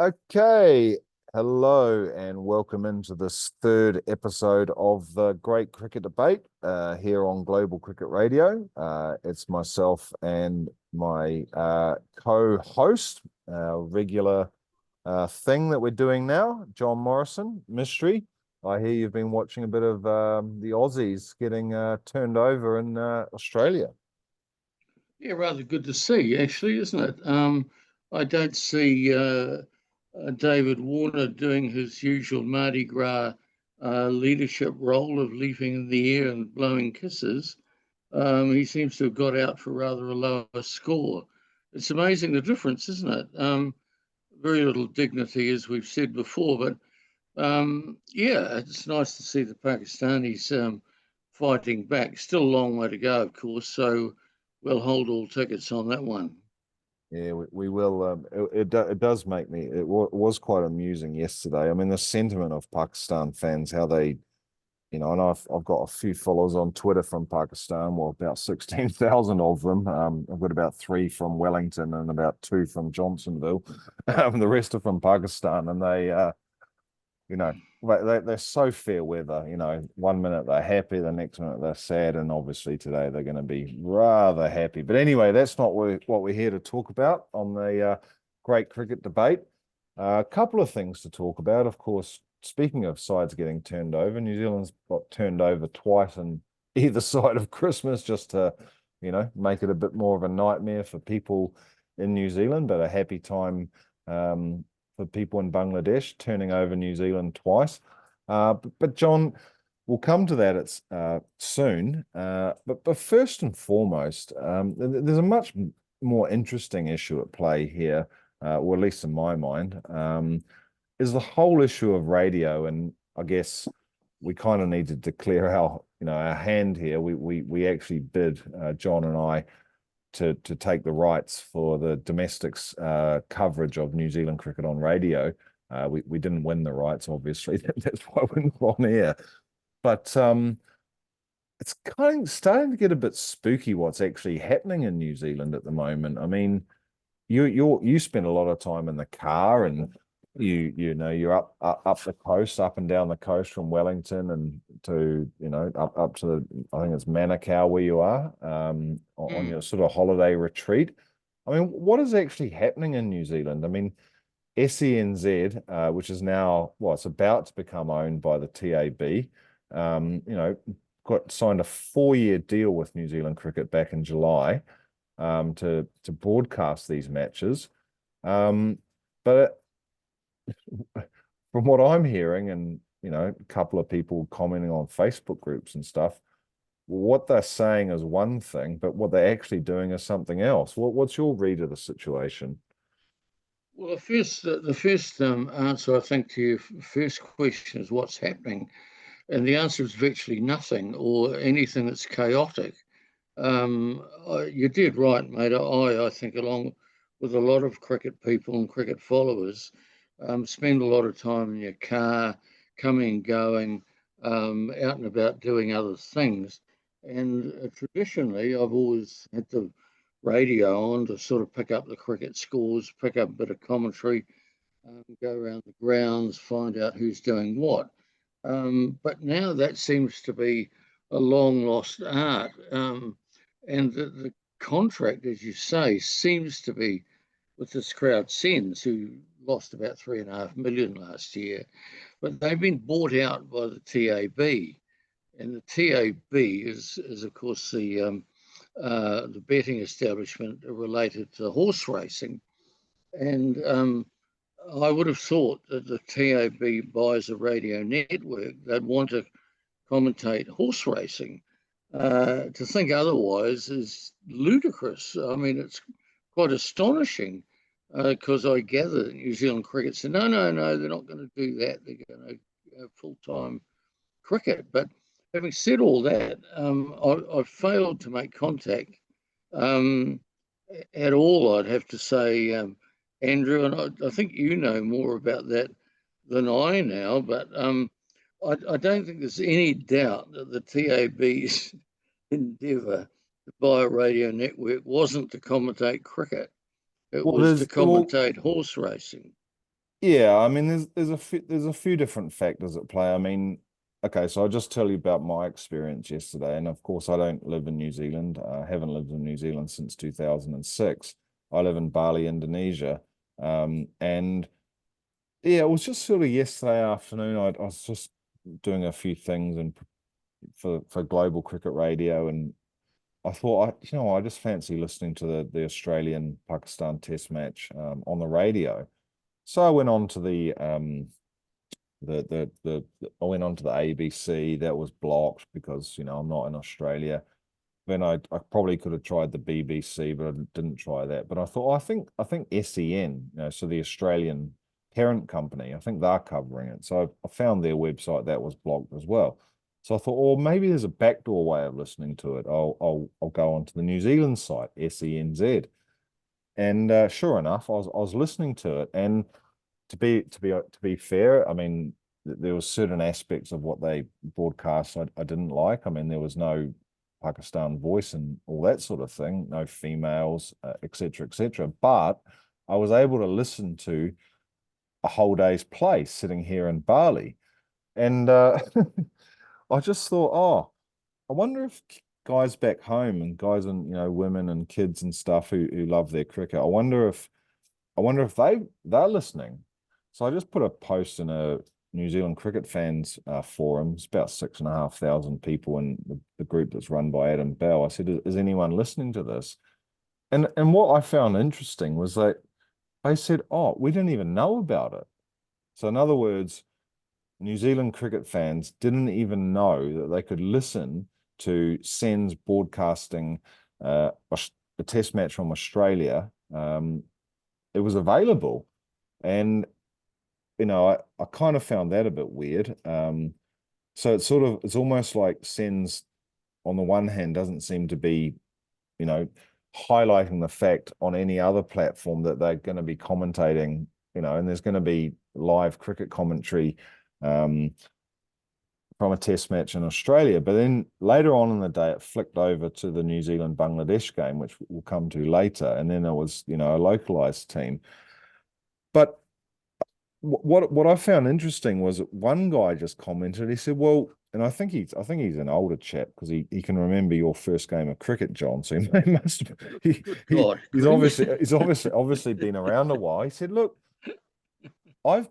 Okay, hello and welcome into this third episode of the Great Cricket Debate here on Global Cricket Radio. It's myself and my co-host, regular thing that we're doing now, John Morrison, Mystery. I hear you've been watching a bit of the Aussies getting turned over in Australia. Yeah, rather good to see, actually, isn't it? I don't see David Warner doing his usual Mardi Gras leadership role of leaping in the air and blowing kisses. He seems to have got out for rather a lower score. It's amazing the difference, isn't it? Very little dignity, as we've said before, but yeah, it's nice to see the Pakistanis fighting back. Still a long way to go, of course, so we'll hold all tickets on that one. Yeah, we will. It does make me. Was quite amusing yesterday. I mean, the sentiment of Pakistan fans, how they, and I've got a few followers on Twitter from Pakistan. Well, about 16,000 of them. I've got about three from Wellington and about two from Johnsonville. The rest are from Pakistan, and you know, they're so fair weather. One minute they're happy, the next minute they're sad, and obviously today they're going to be rather happy. But anyway, that's not what we're here to talk about on the Great Cricket Debate. A couple of things to talk about, of course. Speaking of sides getting turned over, New Zealand's got turned over twice on either side of Christmas, just to, make it a bit more of a nightmare for people in New Zealand, but a happy time for people in Bangladesh, turning over New Zealand twice. But John, we'll come to that soon. But first and foremost, there's a much more interesting issue at play here, or at least in my mind, is the whole issue of radio. And I guess we kind of need to declare our hand here. We actually bid, John and I, to take the rights for the domestics coverage of New Zealand cricket on radio. We didn't win the rights, obviously. That's why we're not on air. But it's kind of starting to get a bit spooky what's actually happening in New Zealand at the moment. I mean, you spend a lot of time in the car, and you're up the coast, up and down the coast from Wellington and to up to I think it's Manukau where you are on your sort of holiday retreat. I mean, what is actually happening in New Zealand? I mean, SENZ, which is now, well, it's about to become owned by the TAB, got signed a 4-year deal with New Zealand Cricket back in July to broadcast these matches. But from what I'm hearing, and a couple of people commenting on Facebook groups and stuff, what they're saying is one thing, but what they're actually doing is something else. What's your read of the situation? Well, the first answer, I think, to your first question is what's happening, and the answer is virtually nothing or anything that's chaotic. You did right, mate. I think, along with a lot of cricket people and cricket followers, spend a lot of time in your car, coming and going, out and about doing other things. And traditionally, I've always had the radio on to sort of pick up the cricket scores, pick up a bit of commentary, go around the grounds, find out who's doing what. But now that seems to be a long lost art. And the contract, as you say, seems to be with this crowd Sens, who lost about 3.5 million last year, but they've been bought out by the TAB, and the TAB is of course the betting establishment related to horse racing, and I would have thought that the TAB buys a radio network, they'd want to commentate horse racing. To think otherwise is ludicrous. I mean, it's quite astonishing because I gather that New Zealand cricket said, no, no, no, they're not going to do that. They're going to have full-time cricket. But having said all that, I failed to make contact um, at all, I'd have to say, Andrew, and I think you know more about that than I now, but I don't think there's any doubt that the TAB's endeavour to buy a radio network wasn't to commentate cricket. It Well, was to there's well, commentate horse racing. Yeah, I mean, there's a few different factors at play. I mean, okay, so I'll just tell you about my experience yesterday, and of course, I don't live in New Zealand. I haven't lived in New Zealand since 2006. I live in Bali, Indonesia, and yeah, it was just sort of yesterday afternoon. I was just doing a few things and for Global Cricket Radio, and I thought, I just fancy listening to the Australian Pakistan Test match on the radio. So I went on to I went on to the ABC. That was blocked because I'm not in Australia. Then I probably could have tried the BBC, but I didn't try that. But I thought, I think SEN, so the Australian parent company, I think they're covering it. So I found their website that was blocked as well. So I thought, oh, maybe there's a backdoor way of listening to it. I'll go onto the New Zealand site, SENZ, and sure enough, I was listening to it, and to be fair, I mean, there was certain aspects of what they broadcast I didn't like. I mean, there was no Pakistan voice and all that sort of thing, no females, etc., etc. But I was able to listen to a whole day's play sitting here in Bali, and I just thought, oh, I wonder if guys back home and guys and women and kids and stuff who love their cricket, I wonder if they're listening. So I just put a post in a New Zealand cricket fans forum. It's about 6,500 people in the group that's run by Adam Bell. I said, "Is anyone listening to this?" And what I found interesting was that they said, "Oh, we didn't even know about it." So in other words, New Zealand cricket fans didn't even know that they could listen to Sen's broadcasting a test match from Australia. It was available. And I kind of found that a bit weird. So it's almost like Sen's on the one hand doesn't seem to be, you know, highlighting the fact on any other platform that they're going to be commentating, and there's going to be live cricket commentary from a test match in Australia. But then later on in the day, it flicked over to the New Zealand Bangladesh game, which we'll come to later. And then there was, a localized team. But what I found interesting was one guy just commented. He said, "Well," and I think he's an older chap because he can remember your first game of cricket, John. So he must God, he's obviously been around a while. He said, "Look, I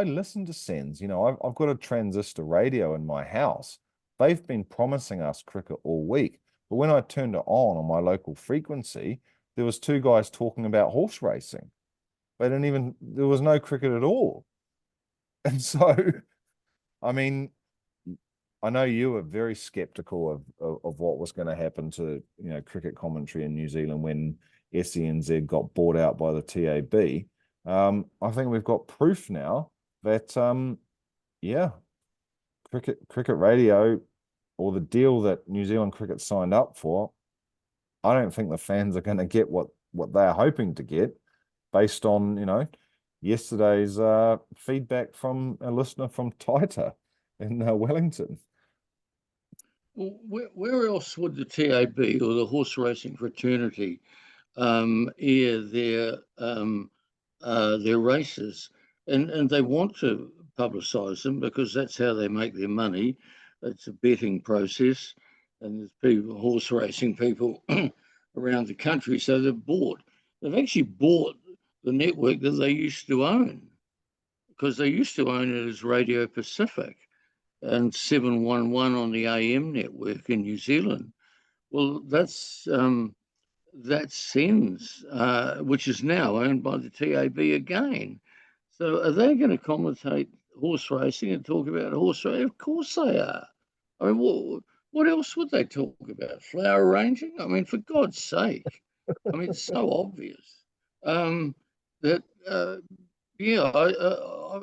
listen to Sens. I've got a transistor radio in my house. They've been promising us cricket all week, but when I turned it on my local frequency, there was two guys talking about horse racing. There was no cricket at all." And so, I mean, I know you were very skeptical of what was going to happen to, cricket commentary in New Zealand when SENZ got bought out by the TAB. I think we've got proof now that, yeah, cricket radio, or the deal that New Zealand cricket signed up for, I don't think the fans are going to get what they're hoping to get based on, yesterday's feedback from a listener from Taita in Wellington. well, where else would the TAB or the horse racing fraternity air their races? And they want to publicise them because that's how they make their money. It's a betting process, and there's people, horse racing people around the country, so they've actually bought the network that they used to own, because they used to own it as Radio Pacific and 711 on the AM network in New Zealand. Well, that sends, which is now owned by the TAB again. So are they going to commentate horse racing and talk about horse racing? Of course they are. I mean, what else would they talk about? Flower arranging? I mean, for God's sake. I mean, it's so obvious. That yeah,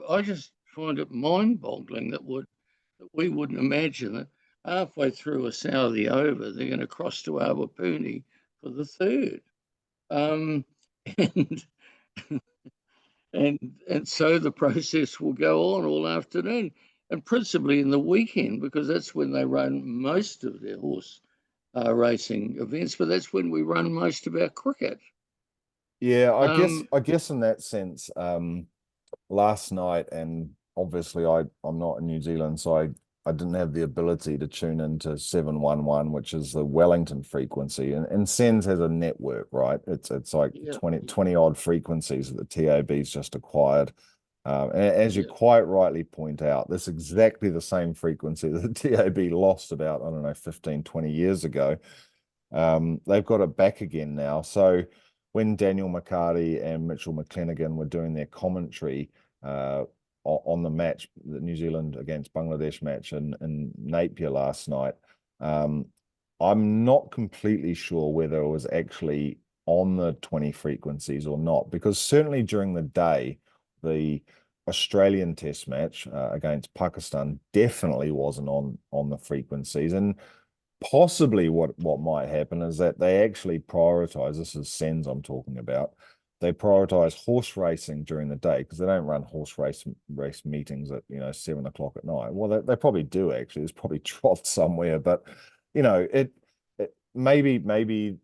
I just find it mind-boggling that we wouldn't imagine that halfway through a Saudi over, they're going to cross to Awapuni for the third. Um, and and so the process will go on all afternoon, and principally in the weekend, because that's when they run most of their horse racing events. But that's when we run most of our cricket. Yeah, I guess Um, I guess in that sense, last night, and obviously I'm not in New Zealand, so I didn't have the ability to tune into 711, which is the Wellington frequency. And SENS has a network, right? It's like Yeah, 20 odd frequencies that the TAB's just acquired. And as you yeah, quite rightly point out, this is exactly the same frequency that the TAB lost about, I don't know, 15, 20 years ago. They've got it back again now. So when Daniel McCarty and Mitchell McClenaghan were doing their commentary on the match, the New Zealand against Bangladesh match in Napier last night, I'm not completely sure whether it was actually on the 20 frequencies or not, because certainly during the day, the Australian test match against Pakistan definitely wasn't on the frequencies. And possibly what might happen is that they actually prioritize, this is SENS I'm talking about, they prioritize horse racing during the day because they don't run horse race meetings at 7 o'clock at night. Well, they probably do actually. There's probably trough somewhere, but it maybe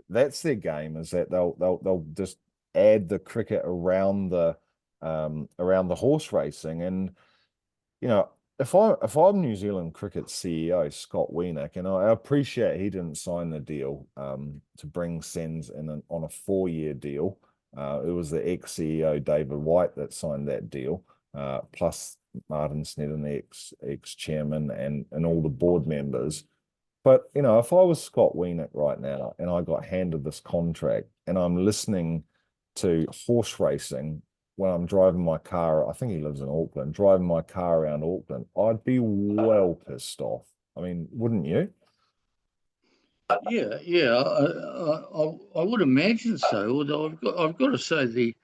that's their game, is that they'll just add the cricket around the horse racing. And if I'm New Zealand cricket CEO Scott Wiener, and I appreciate he didn't sign the deal to bring SENS in on a 4-year deal. It was the ex-CEO David White that signed that deal, plus Martin Sneddon, the ex-chairman, and all the board members. But if I was Scott Wiener right now and I got handed this contract and I'm listening to horse racing when I'm driving my car, I think he lives in Auckland, driving my car around Auckland, I'd be well pissed off. I mean, wouldn't you? yeah. I would imagine so. Although I've got to say the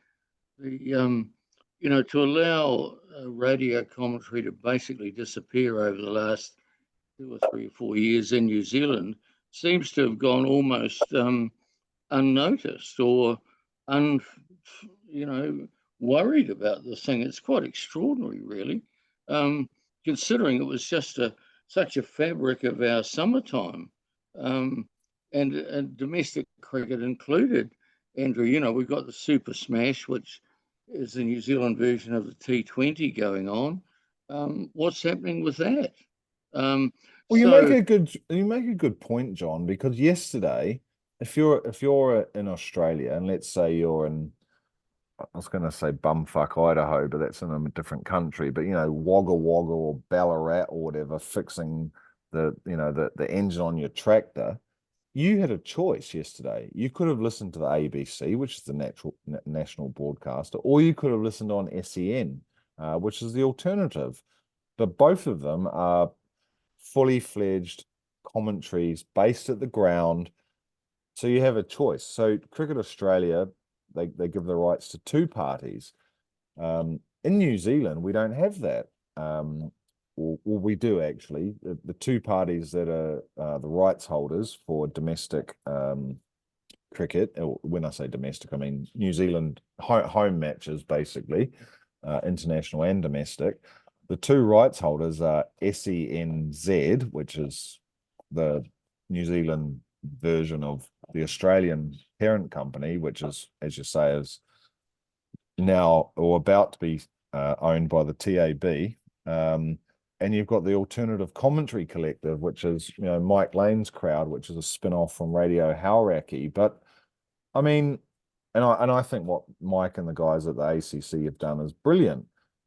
to allow radio commentary to basically disappear over the last 2 or 3 or 4 years in New Zealand seems to have gone almost unnoticed or un, worried about the thing. It's quite extraordinary, really, considering it was just such a fabric of our summertime, um, and domestic cricket included. Andrew, we've got the Super Smash, which is the New Zealand version of the T20 going on. What's happening with that? Um, Well, so you make a good point, John, because yesterday, if you're in Australia, and let's say you're in, I was going to say bumfuck Idaho, but that's in a different country. But Wagga Wagga or Ballarat or whatever, fixing the engine on your tractor, you had a choice yesterday. You could have listened to the ABC, which is the national broadcaster, or you could have listened on SEN, which is the alternative. But both of them are fully fledged commentaries based at the ground. So you have a choice. So Cricket Australia, they give the rights to two parties. In New Zealand, we don't have that. Well, we do actually. The two parties that are the rights holders for domestic cricket. When I say domestic, I mean New Zealand home matches, basically, international and domestic. The two rights holders are SENZ, which is the New Zealand version of the Australian parent company, which is, as you say, is now or about to be owned by the TAB. And you've got the Alternative Commentary Collective, which is Mike Lane's crowd, which is a spin-off from Radio Hauraki. But I mean, and I think what Mike and the guys at the ACC have done is brilliant.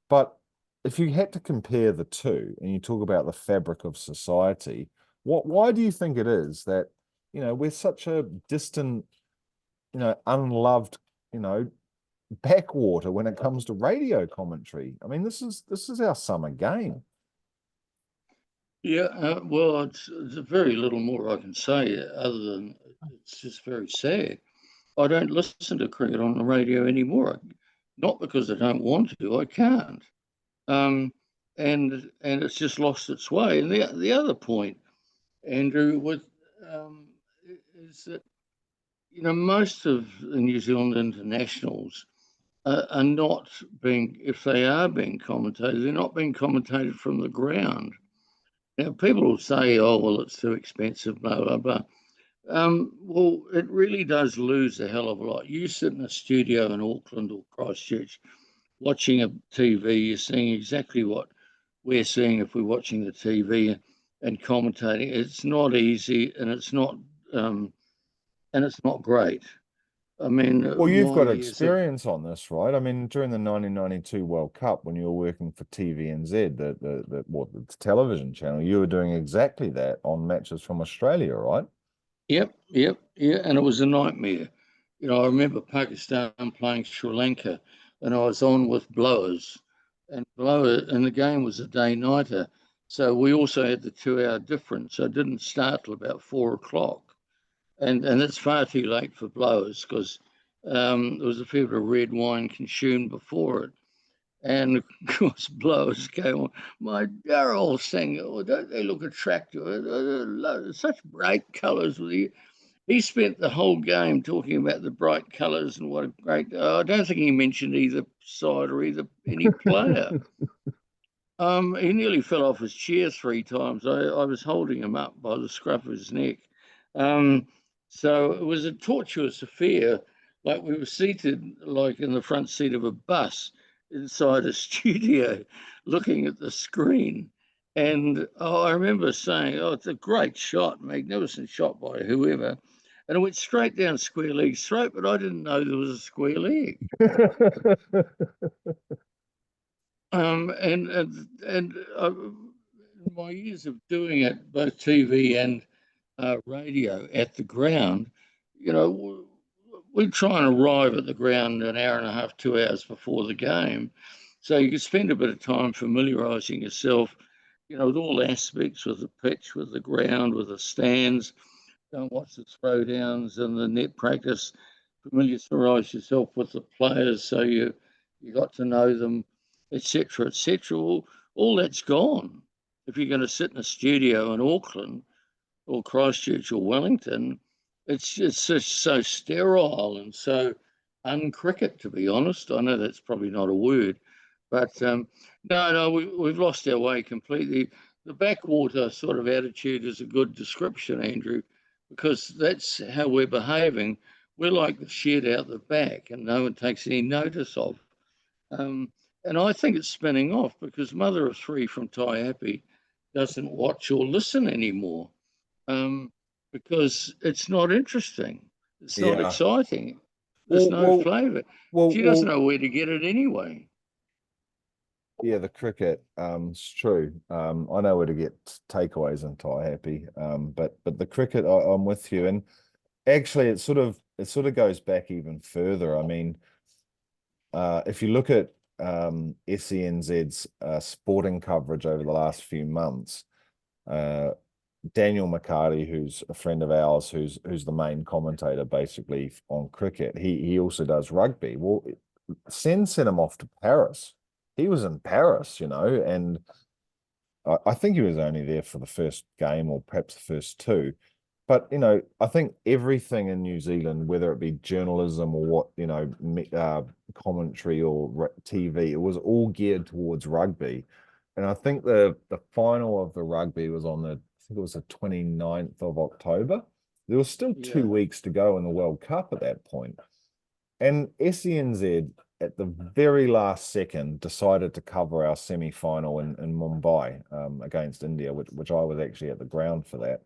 But if you had to compare the two, and you talk about the fabric of society, why do you think it is that we're such a distant, unloved, backwater when it comes to radio commentary? I mean, this is our summer game. yeah, well, it's very little more I can say other than it's just very sad. I don't listen to cricket on the radio anymore. Not because I don't want to, I can't. Um, and it's just lost its way. And the other point, Andrew, um, is that most of the New Zealand internationals are not being, if they are being commentated, they're not being commentated from the ground. Now, people will say, "Oh, well, it's too expensive," blah blah blah. Well, it really does lose a hell of a lot. You sit in a studio in Auckland or Christchurch watching a TV, you're seeing exactly what we're seeing if we're watching the TV and commentating. It's not easy, um, and it's not great. I mean, Well, you've my got years of experience on this, right? I mean, during the 1992 World Cup, when you were working for TVNZ, the television channel, you were doing exactly that on matches from Australia, right? yeah, and it was a nightmare. I remember Pakistan playing Sri Lanka, and I was on with blowers, and the game was a day-nighter. So we also had the 2 hour difference. So it didn't start till about 4 o'clock. And it's far too late for blowers because there was a fair bit of red wine consumed before it. And of course, blowers came on. My Darrell sang, oh, don't they look attractive? Such bright colours. He spent the whole game talking about the bright colours and what a great. I don't think he mentioned either side or any player. He nearly fell off his chair 3 times. I was holding him up by the scruff of his neck. Um, so it was a tortuous affair. Like we were seated like in the front seat of a bus inside a studio looking at the screen. And I remember saying, oh, it's a great shot, magnificent shot by whoever. And it went straight down Square Leg's throat, but I didn't know there was a square leg. And my years of doing it, both TV and radio at the ground, we try and arrive at the ground an hour and a half, 2 hours before the game, so you can spend a bit of time familiarising yourself, with all aspects, with the pitch, with the ground, with the stands. Go and watch the throwdowns and the net practice. Familiarise yourself with the players, so you got to know them, etc., etc. All that's gone. If you're going to sit in a studio in Auckland or Christchurch or Wellington, it's just so sterile and so uncricket, to be honest. I know that's probably not a word, but no, we've lost our way completely. The backwater sort of attitude is a good description, Andrew, because that's how we're behaving. We're like the shed out the back, and no one takes any notice of. Um, and I think it's spinning off because Mother of Three from Happy doesn't watch or listen anymore, um, because it's not interesting. It's not Yeah. exciting. There's Well, no well, flavour. well, She doesn't well, know where to get it anyway. yeah, the cricket, it's true. I know where to get takeaways in Happy. But the cricket, I'm with you. And actually it sort of goes back even further. I mean, if you look at SENZ's sporting coverage over the last few months, uh, Daniel McCarty, who's a friend of ours, who's the main commentator basically on cricket, he also does rugby. Well, sent him off to Paris. He was in Paris, and I think he was only there for the first game or perhaps the first two. But I think everything in New Zealand, whether it be journalism or what commentary or TV, it was all geared towards rugby. And I think the final of the rugby was on I think it was the 29th of October. There was still Yeah, 2 weeks to go in the World Cup at that point. And SENZ at the very last second decided to cover our semi-final in Mumbai against India, which I was actually at the ground for that.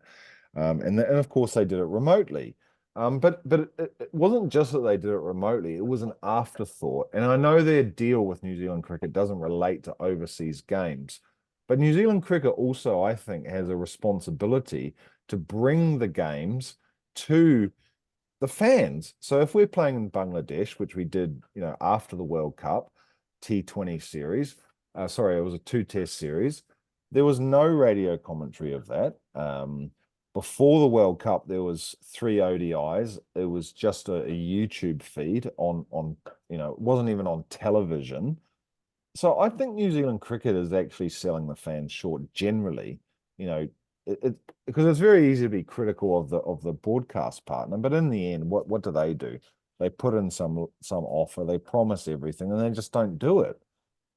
And of course they did it remotely. But it wasn't just that they did it remotely, it was an afterthought. And I know their deal with New Zealand cricket doesn't relate to overseas games, but New Zealand cricket also, I think, has a responsibility to bring the games to the fans. So if we're playing in Bangladesh, which we did, after the World Cup T20 series, sorry, it was a two-test series. There was no radio commentary of that. Before the World Cup, there was 3 ODIs. It was just a YouTube feed on it wasn't even on television. So I think New Zealand cricket is actually selling the fans short generally. You know, because it's very easy to be critical of the broadcast partner, but in the end, what do? They put in some offer, they promise everything, and they just don't do it.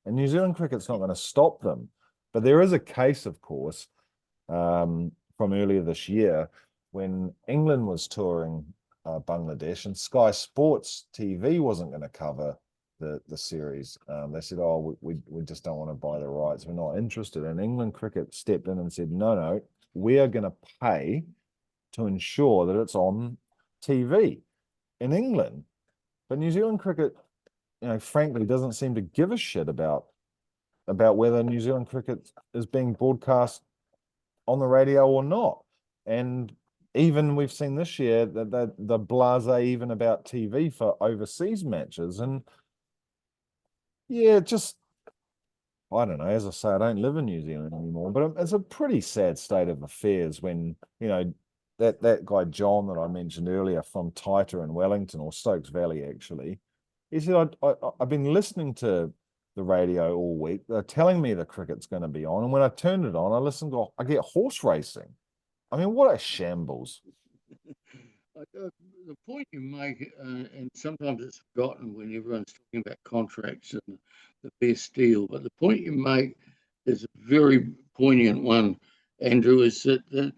And New Zealand cricket's not going to stop them. But there is a case, of course, from earlier this year when England was touring Bangladesh and Sky Sports TV wasn't going to cover the series. They said, "Oh, we just don't want to buy the rights. We're not interested." And England Cricket stepped in and said, "No, we are going to pay to ensure that it's on TV in England." But New Zealand Cricket, frankly, doesn't seem to give a shit about whether New Zealand cricket is being broadcast on the radio or not. And even we've seen this year that the blasé even about TV for overseas matches. And yeah, just I don't know. As I say, I don't live in New Zealand anymore, but it's a pretty sad state of affairs when, that guy John that I mentioned earlier from Taita in Wellington, or Stokes Valley actually, he said, I've been listening to the radio all week. They're telling me the cricket's going to be on, and when I turned it on, I get horse racing. I mean, what a shambles. The point you make, and sometimes it's forgotten when everyone's talking about contracts and the best deal, but the point you make is a very poignant one, Andrew, is that the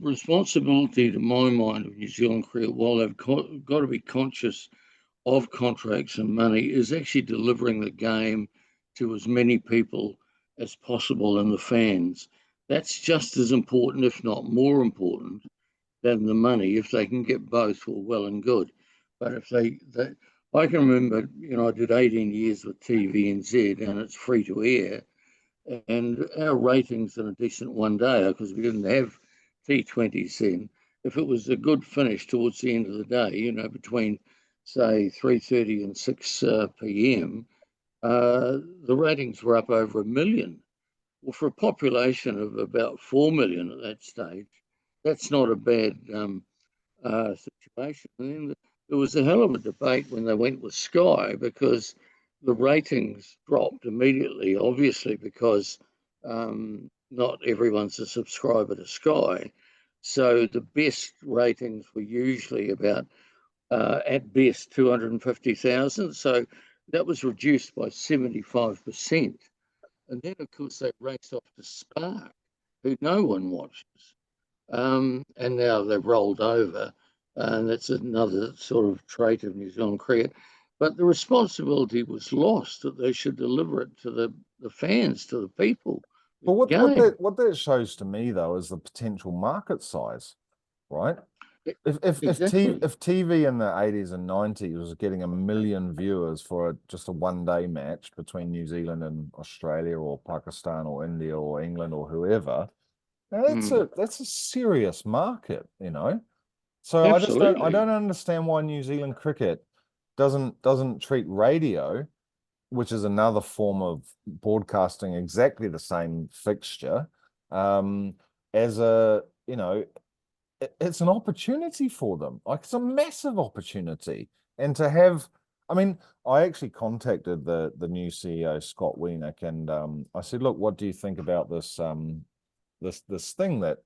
responsibility, to my mind, of New Zealand cricket, while they've got to be conscious of contracts and money, is actually delivering the game to as many people as possible and the fans. That's just as important, if not more important, than the money. If they can get both, well and good. But if I can remember, I did 18 years with TVNZ, and it's free to air, and our ratings in a decent one day, because we didn't have T20s then, if it was a good finish towards the end of the day, between say 3:30 and 6 p.m., the ratings were up over 1 million. Well, for a population of about 4 million at that stage, that's not a bad situation. And then there was a hell of a debate when they went with Sky, because the ratings dropped immediately, obviously, because not everyone's a subscriber to Sky. So the best ratings were usually about, at best, 250,000. So that was reduced by 75%. And then, of course, they raced off to Spark, who no one watches. And now they've rolled over, and that's another sort of trait of New Zealand cricket. But the responsibility was lost, that they should deliver it to the fans, to the people. But Game. what that shows to me though is the potential market size, right? Exactly. If TV in the 80s and 90s was getting 1 million viewers for just a one-day match between New Zealand and Australia or Pakistan or India or England or whoever, now that's a serious market, So I Absolutely. don't understand why New Zealand cricket doesn't treat radio, which is another form of broadcasting exactly the same fixture, as it's an opportunity for them. Like, it's a massive opportunity. And to have, I mean, I actually contacted the new CEO, Scott Wiener, and I said, look, what do you think about this thing that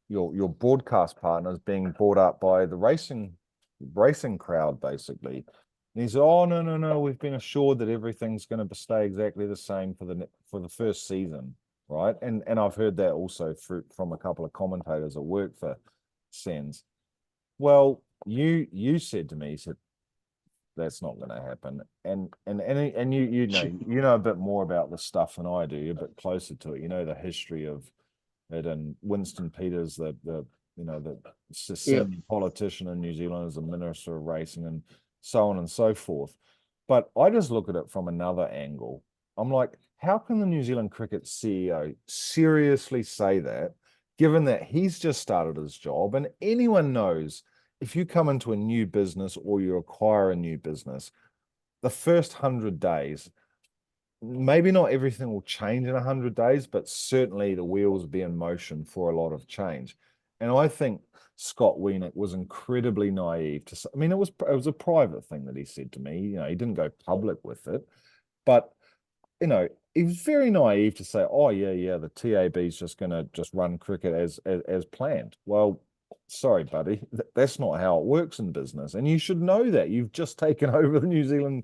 your broadcast partner is being brought up by the racing crowd, basically. And he said, "Oh, no, we've been assured that everything's going to stay exactly the same for the first season." Right. And I've heard that also from a couple of commentators that work for Sens. Well, you said to me, you said, that's not going to happen. And you know a bit more about this stuff than I do. You're a bit closer to it. You know the history of it, and Winston Peters, the Yep. senior politician in New Zealand, as a minister of racing, and so on and so forth. But I just look at it from another angle. I'm like, how can the New Zealand cricket CEO seriously say that, given that he's just started his job, and anyone knows if you come into a new business or you acquire a new business, the first 100 days, maybe not everything will change in 100 days, but certainly the wheels will be in motion for a lot of change. And I think Scott Wiener was incredibly naive to say, I mean, it was a private thing that he said to me. He didn't go public with it, but he was very naive to say, "Oh yeah, the TAB is just going to just run cricket as planned." Well, sorry, buddy, that's not how it works in business, and you should know that. You've just taken over the New Zealand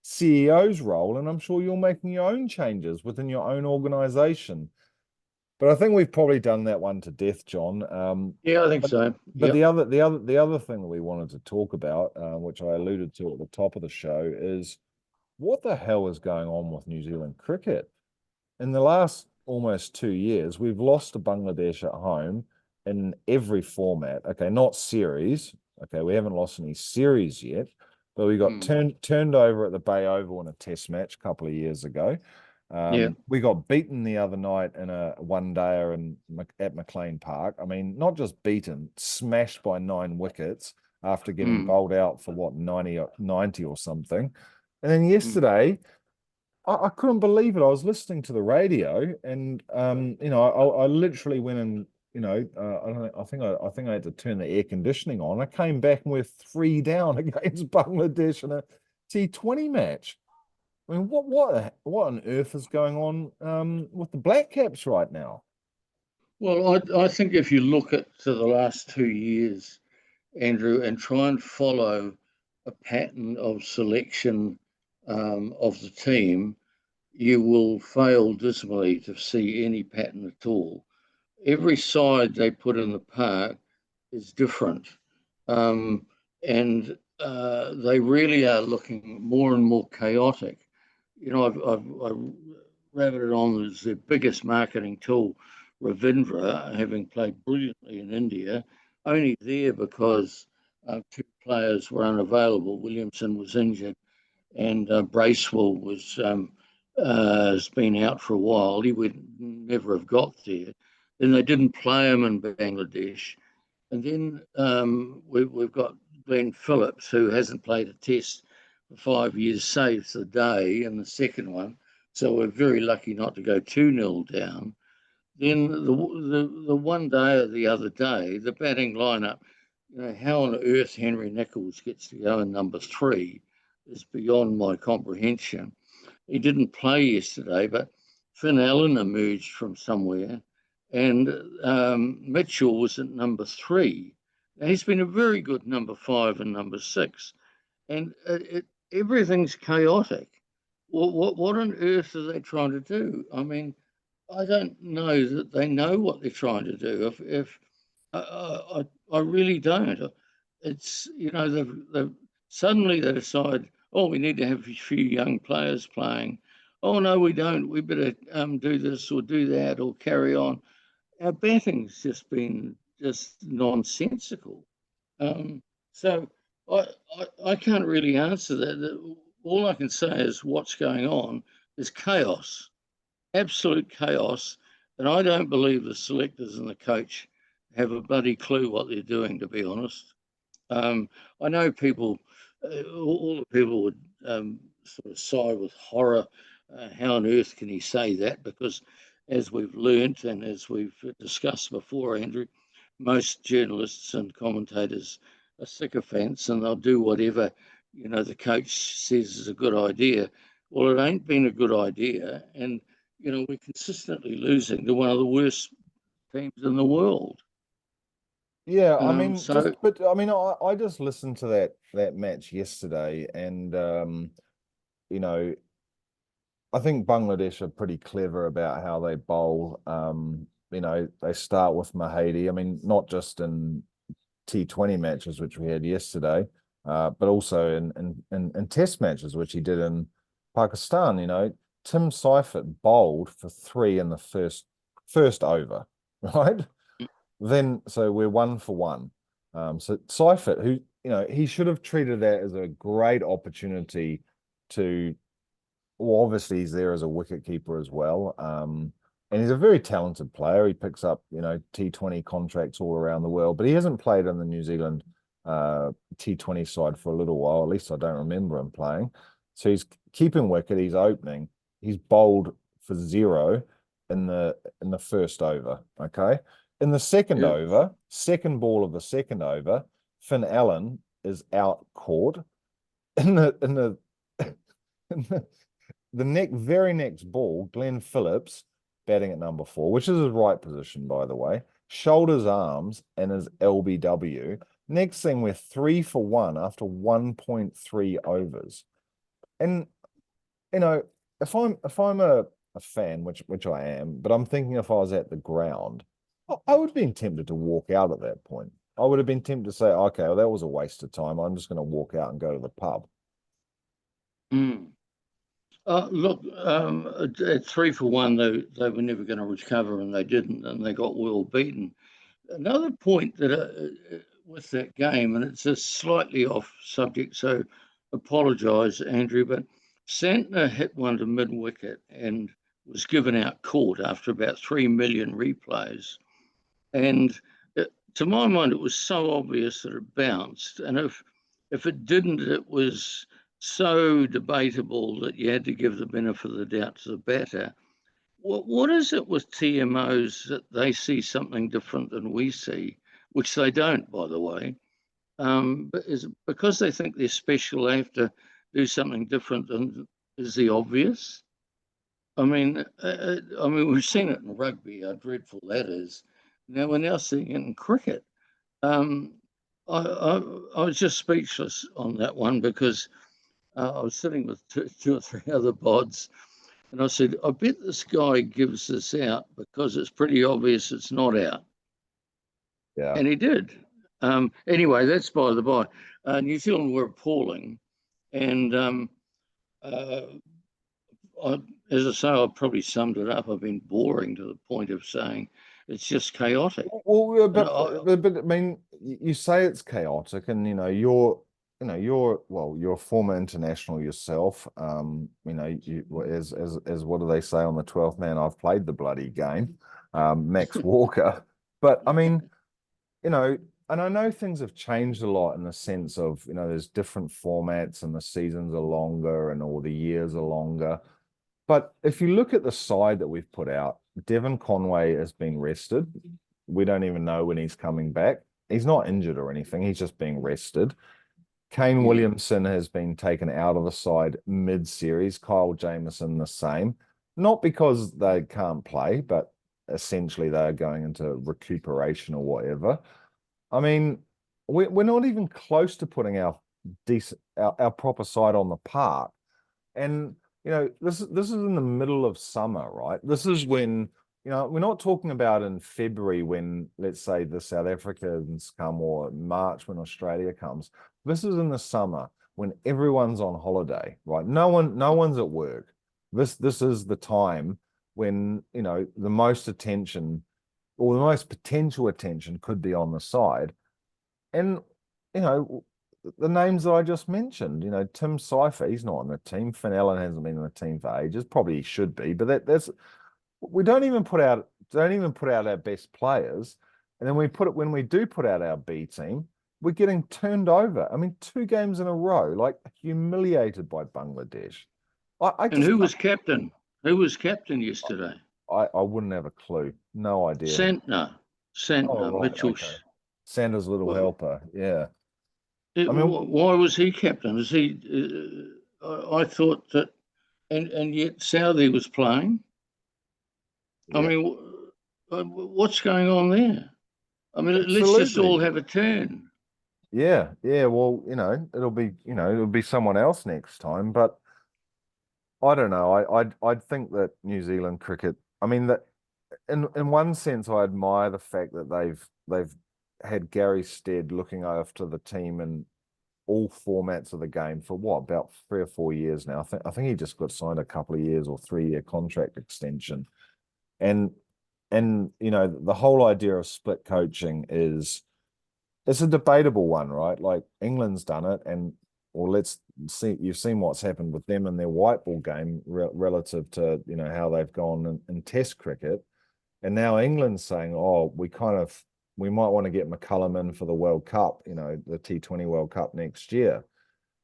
CEO's role, and I'm sure you're making your own changes within your own organization. But I think we've probably done that one to death, John. Yeah, I think so. But Yep. the other thing that we wanted to talk about, which I alluded to at the top of the show, is what the hell is going on with New Zealand cricket? In the last almost 2 years, we've lost to Bangladesh at home in every format. Okay, not series. Okay, we haven't lost any series yet, but we got Mm. turned over at the Bay Oval in a test match a couple of years ago. Yeah. We got beaten the other night in a one-dayer at McLean Park. I mean, not just beaten, smashed by 9 wickets after getting Mm. bowled out for what, 90 or something. And then Mm. yesterday, I couldn't believe it. I was listening to the radio, and I literally went and I don't know, I think I had to turn the air conditioning on. I came back and we're 3 down against Bangladesh in a T20 match. I mean, what on earth is going on with the Blackcaps right now? Well, I think if you look at to the last 2 years, Andrew, and try and follow a pattern of selection of the team, you will fail dismally to see any pattern at all. Every side they put in the park is different. Um, and they really are looking more and more chaotic. I've rabbited on as their biggest marketing tool, Ravindra, having played brilliantly in India, only there because two players were unavailable. Williamson was injured, and Bracewell has been out for a while. He would never have got there. Then they didn't play him in Bangladesh, and then we've got Glenn Phillips, who hasn't played a test for 5 years, saves the day in the second one. So we're very lucky not to go 2-0 down. Then the one day or the other day, the batting lineup, how on earth Henry Nicholls gets to go in number 3 is beyond my comprehension. He didn't play yesterday, but Finn Allen emerged from somewhere, and Mitchell was at number 3. Now, he's been a very good number 5 and number 6, and everything's chaotic. What on earth are they trying to do? I mean, I don't know that they know what they're trying to do. If I really don't. It's they've suddenly they decide, oh, we need to have a few young players playing. Oh no, we don't. We better do this or do that or carry on. Our batting's just been just nonsensical. Um, so I can't really answer that. All I can say is what's going on is chaos, absolute chaos. And I don't believe the selectors and the coach have a bloody clue what they're doing, to be honest. I know people, all the people would sort of sigh with horror. How on earth can he say that? Because as we've learnt and as we've discussed before, Andrew, most journalists and commentators are sycophants and they'll do whatever the coach says is a good idea. Well, it ain't been a good idea, and we're consistently losing to one of the worst teams in the world. Yeah, I Um, mean, just so but I mean, I just listened to that match yesterday, and you know, I think Bangladesh are pretty clever about how they bowl. They start with Mahadi. I mean, not just in T20 matches, which we had yesterday, but also in Test matches, which he did in Pakistan. Tim Seifert bowled for 3 in the first over, right? Then so we're 1 for 1. So Seifert, who he should have treated that as a great opportunity to. Well, obviously he's there as a wicket keeper as well. And he's a very talented player. He picks up, T20 contracts all around the world, but he hasn't played in the New Zealand T20 side for a little while. At least I don't remember him playing. So he's keeping wicket, he's opening. He's bowled for 0 in the first over. Okay. In the second yeah. over, second ball of the second over, Finn Allen is out caught. In the in the in the very next ball, Glenn Phillips, batting at number 4, which is his right position, by the way, shoulders arms and his LBW. Next thing, we're 3 for 1 after 1.3 overs. And you know, if I'm a fan, which I am, but I'm thinking if I was at the ground, I would have been tempted to walk out at that point. I would have been tempted to say, okay, well, that was a waste of time. I'm just going to walk out and go to the pub. Mm. Look, at 3-1, they were never going to recover, and they didn't, and they got well beaten. Another point that with that game, and it's a slightly off subject, so apologise, Andrew, but Santner hit one to mid wicket and was given out caught after about 3 million replays. And to my mind, it was so obvious that it bounced. And if it didn't, it was so debatable that you had to give the benefit of the doubt to the batter. What is it with TMOs that they see something different than we see, which they don't, by the way? But is it because they think they're special, they have to do something different than is the obvious? We've seen it in rugby, how dreadful that is. Now we're now seeing it in cricket. Um, I was just speechless on that one because I was sitting with two or three other bods, and I said, I bet this guy gives this out because it's pretty obvious it's not out. Yeah. And he did. Anyway, that's by the by. New Zealand were appalling. And uh, as I say, I've probably summed it up. I've been boring to the point of saying it's just chaotic. Well, And but I mean, you say it's chaotic, and you're a former international yourself. As what do they say on the 12th man? I've played the bloody game, Max Walker. But I mean, and I know things have changed a lot in the sense of, there's different formats and the seasons are longer and all the years are longer. But if you look at the side that we've put out, Devon Conway has been rested. We don't even know when he's coming back. He's not injured or anything. He's just being rested. Kane yeah. Williamson has been taken out of the side mid-series. Kyle Jamieson the same. Not because they can't play, but essentially they're going into recuperation or whatever. I mean, we're not even close to putting our proper side on the park. And this is in the middle of summer, right? This is when, we're not talking about in February when, let's say, the South Africans come, or March when Australia comes. This is in the summer when everyone's on holiday, right? No one's at work. This is the time when, the most attention or the most potential attention could be on the side. And, the names that I just mentioned, Tim Cypher, he's not on the team. Finn Allen hasn't been on the team for ages. Probably he should be, but that's we don't even put out our best players. And then when we do put out our B team, we're getting turned over. I mean, 2 games in a row, like humiliated by Bangladesh. I And just who was captain? Who was captain yesterday? I wouldn't have a clue. No idea. Santner. Oh, right, Mitchell. okay. Sanders' little Well, helper. Yeah. I mean, why was he captain? Is he? I thought that, and yet Southey was playing. I yeah. mean, what's going on there? I mean, let's just all Absolutely. have a turn. Yeah, yeah. Well, it'll be someone else next time. But I don't know. I'd think that New Zealand cricket. I mean, that in one sense, I admire the fact that they've had Gary Stead looking after the team in all formats of the game for what, about 3 or 4 years now. I think he just got signed a couple of years or 3-year contract extension. And the whole idea of split coaching is it's a debatable one, right? Like England's done it, or let's see, you've seen what's happened with them in their white ball game relative to how they've gone in Test cricket, and now England's saying, oh, we might want to get McCullum in for the World Cup, the T20 World Cup next year.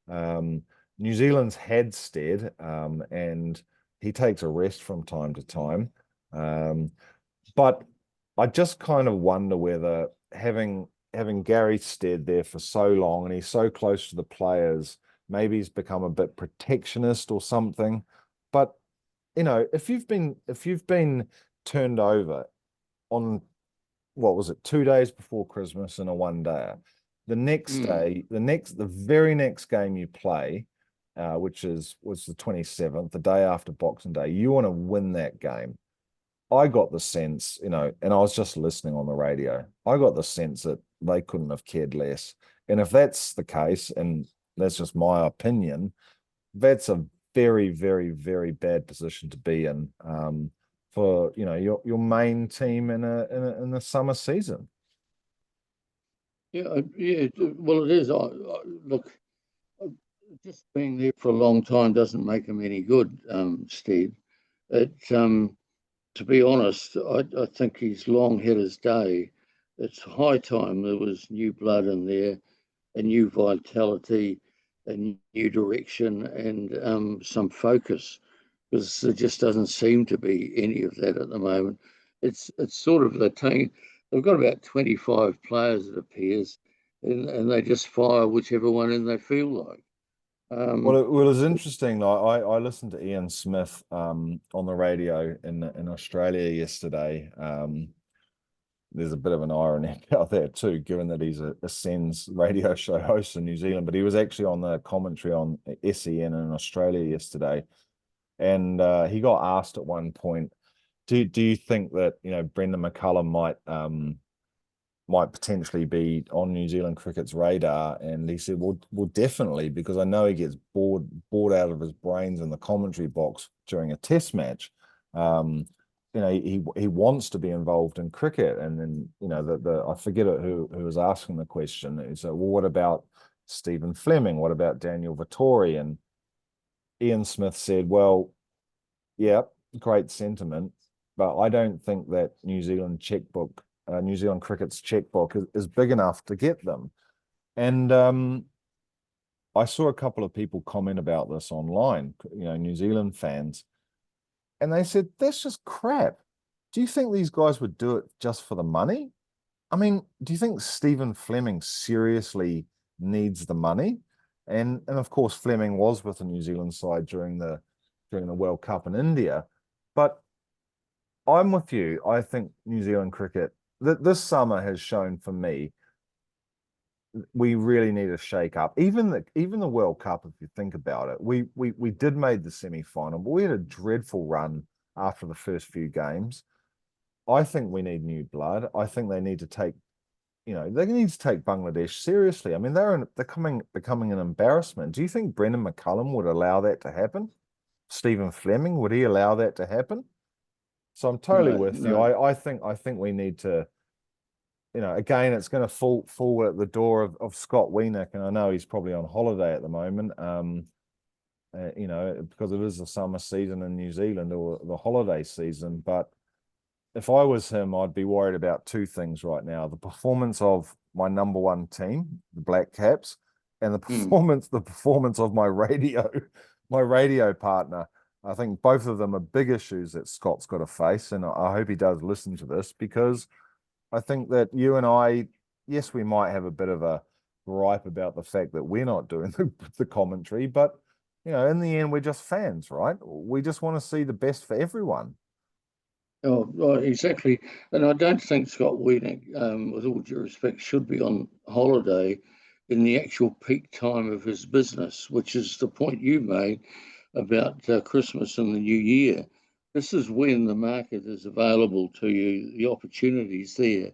New Zealand's had Stead, and he takes a rest from time to time, but I just kind of wonder whether having Gary Stead there for so long and he's so close to the players, maybe he's become a bit protectionist or something. But if you've been turned over on, what was it, 2 days before Christmas in a one day, the next day, the very next game you play, which was the 27th, the day after Boxing Day, you want to win that game. I got the sense, and I was just listening on the radio, I got the sense that they couldn't have cared less. And if that's the case, and that's just my opinion, that's a very, very, very bad position to be in for your main team in the summer season. Yeah, yeah. Well, it is. Look, uh, just being there for a long time doesn't make him any good, Steve. It, to be honest, I think he's long had his day. It's high time there was new blood in there, a new vitality, a new direction, and some focus, because there just doesn't seem to be any of that at the moment. It's sort of they've got about 25 players, it appears, and they just fire whichever one in they feel like. Well, Um, it was interesting. Like I listened to Ian Smith on the radio in Australia yesterday. There's a bit of an irony about that too, given that he's a Sen's radio show host in New Zealand, but he was actually on the commentary on SEN in Australia yesterday, and he got asked at one point, do you think that Brendan McCullum might potentially be on New Zealand cricket's radar? And he said, well, definitely, because I know he gets bored out of his brains in the commentary box during a test match. He wants to be involved in cricket. And then, the I forget who was asking the question. He said, well, what about Stephen Fleming? What about Daniel Vittori? And Ian Smith said, well, yeah, great sentiment, but I don't think that New Zealand cricket's checkbook is big enough to get them. And I saw a couple of people comment about this online, New Zealand fans, and they said, that's just crap. Do you think these guys would do it just for the money? I mean, do you think Stephen Fleming seriously needs the money? And of course, Fleming was with the New Zealand side during the World Cup in India. But I'm with you. I think New Zealand cricket this summer has shown for me we really need a shake up. Even the World Cup, if you think about it, we did made the semi-final, but we had a dreadful run after the first few games. I think we need new blood. I think they need to take they need to take Bangladesh seriously. I mean, they're becoming an embarrassment. Do you think Brendan McCullum would allow that to happen? Stephen Fleming, would he allow that to happen? So I'm totally no, with you. no. I think we need to, again, it's going to fall at the door of Scott Wiener, and I know he's probably on holiday at the moment. Because it is the summer season in New Zealand or the holiday season. But if I was him, I'd be worried about two things right now: the performance of my number one team, the Blackcaps, and the Mm. performance of my radio partner. I think both of them are big issues that Scott's got to face, and I hope he does listen to this, because I think that you and I, yes, we might have a bit of a gripe about the fact that we're not doing the commentary, but in the end, we're just fans, right? We just want to see the best for everyone. Oh, right, exactly. And I don't think Scott Weening, with all due respect, should be on holiday in the actual peak time of his business, which is the point you made about Christmas and the New Year. This is when the market is available to you, the opportunities there.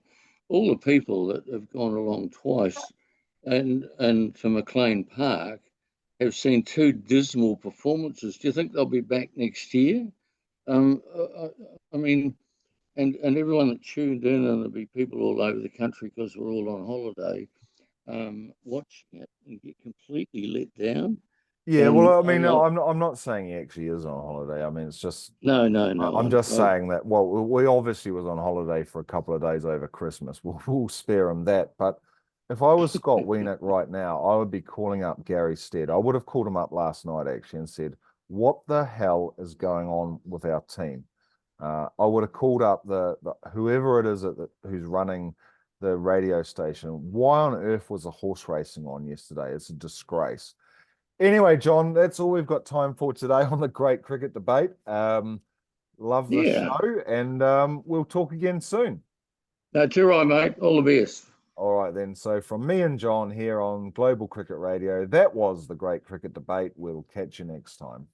All the people that have gone along twice and to McLean Park have seen two dismal performances. Do you think they'll be back next year? Um, I, I mean, and everyone that tuned in, and there'll be people all over the country because we're all on holiday, watching it and get completely let down. Yeah, And well, I I'm mean, like, I'm not saying he actually is on holiday. I mean, it's just no, no, I'm no. just saying that. Well, we obviously was on holiday for a couple of days over Christmas. We'll spare him that. But if I was Scott Wiener right now, I would be calling up Gary Stead. I would have called him up last night actually and said, "What the hell is going on with our team?" I would have called up the whoever it is who's running the radio station. Why on earth was the horse racing on yesterday? It's a disgrace. Anyway, John, that's all we've got time for today on the Great Cricket Debate. Love the Yeah. show, and we'll talk again soon. No, too right, mate. All the best. All right, then. So, from me and John here on Global Cricket Radio, that was the Great Cricket Debate. We'll catch you next time.